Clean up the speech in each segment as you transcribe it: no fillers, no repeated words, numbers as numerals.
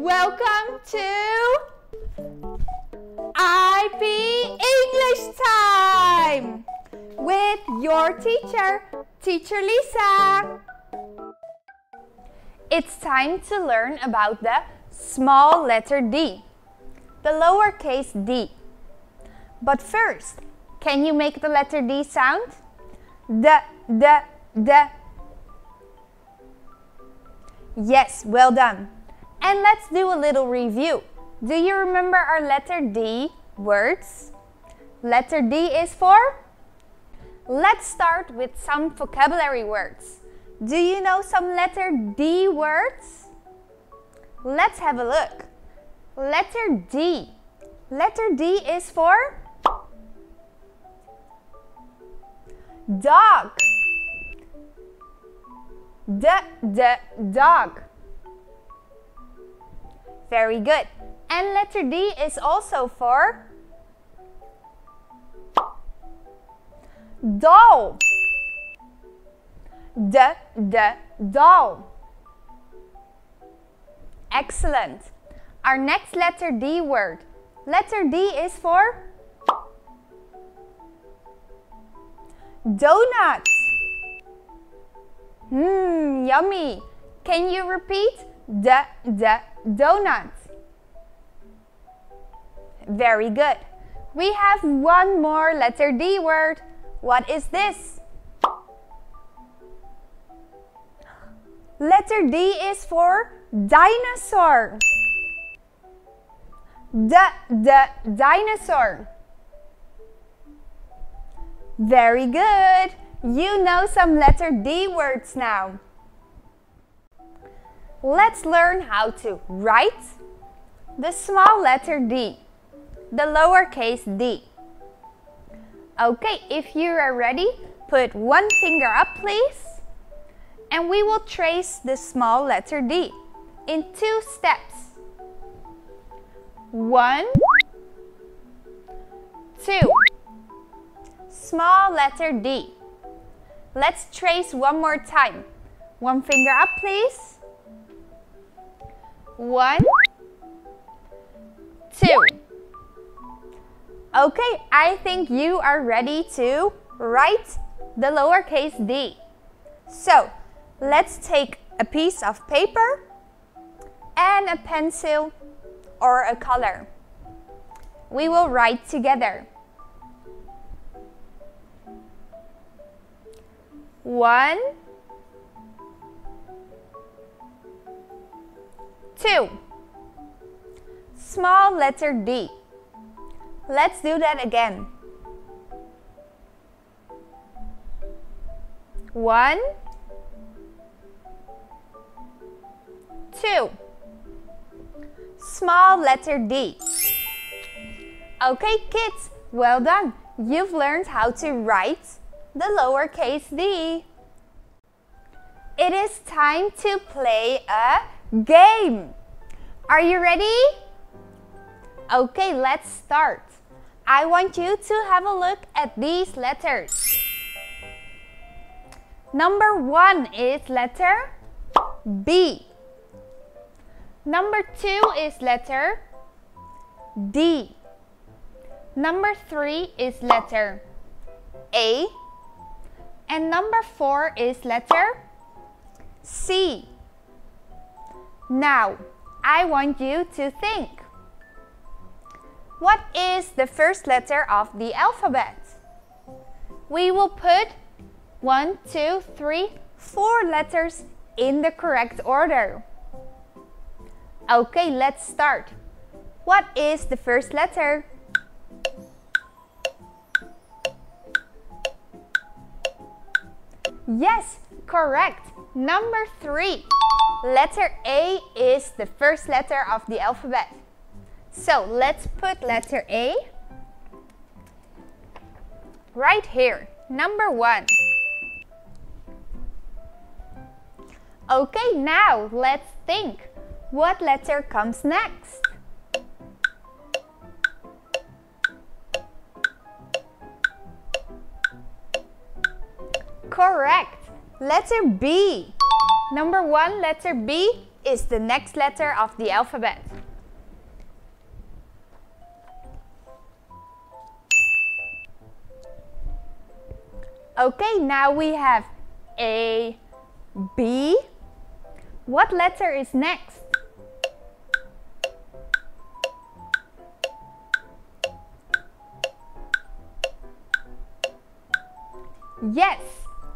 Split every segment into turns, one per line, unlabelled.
Welcome to IB English Time with your Teacher Lisa. It's time to learn about the small letter D, the lowercase d. But first, can you make the letter D sound? D. Yes, well done. And let's do a little review. Do you remember our letter D words? Letter D is for? Let's start with some vocabulary words. Do you know some letter D words? Let's have a look. Letter D. Letter D is for? Dog. Dog. Very good. And letter D is also for? Doll. Doll. Excellent. Our next letter D word. Letter D is for? Donut. Yummy. Can you repeat? Donut. Very good. We have one more letter D word. What is this? Letter D is for dinosaur. Dinosaur. Very good. You know some letter D words now. Let's learn how to write the small letter D, the lowercase d. Okay, if you are ready, put one finger up, please. And we will trace the small letter D in 2 steps. 1, 2. Small letter D. Let's trace one more time. One finger up, please. 1, 2. Okay, I think you are ready to write the lowercase d. So, let's take a piece of paper and a pencil or a color. We will write together. 1, 2. Small letter D. Let's do that again. 1, 2. Small letter D. Okay, kids, well done. You've learned how to write the lowercase d. It is time to play a game. Are you ready? Okay, let's start. I want you to have a look at these letters. Number 1 is letter B. Number 2 is letter D. Number 3 is letter A. And number 4 is letter C. Now, I want you to think. What is the first letter of the alphabet? We will put 1, 2, 3, 4 letters in the correct order. Okay, let's start. What is the first letter? Yes, correct. Number 3. Letter A is the first letter of the alphabet. So let's put letter A right here. Number 1. Okay, now let's think. What letter comes next? Correct. Letter B. Number 1, letter B is the next letter of the alphabet? Okay, now we have A, B. What letter is next? Yes,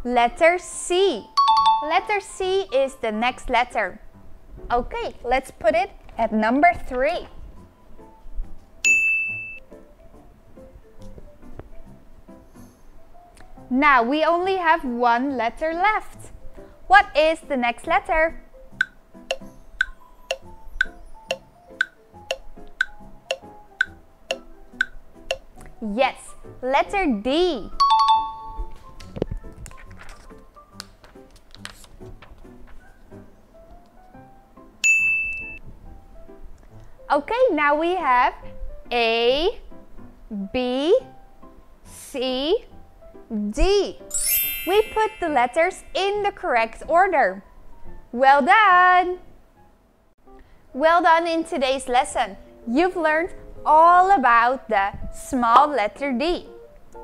letter C. Letter C is the next letter. Okay, let's put it at number 3. Now we only have one letter left. What is the next letter? Yes, letter D. Okay, now we have A, B, C, D. We put the letters in the correct order. Well done! Well done in today's lesson. You've learned all about the small letter D,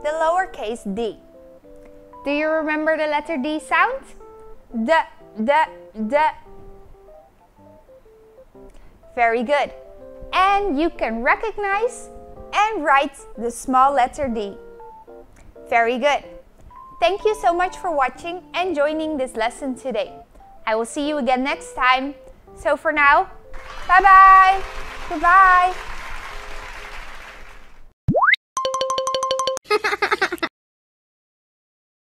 the lowercase d. Do you remember the letter D sound? D. Very good. And you can recognize and write the small letter D. Very good. Thank you so much for watching and joining this lesson today. I will see you again next time. So for now, bye-bye. Goodbye.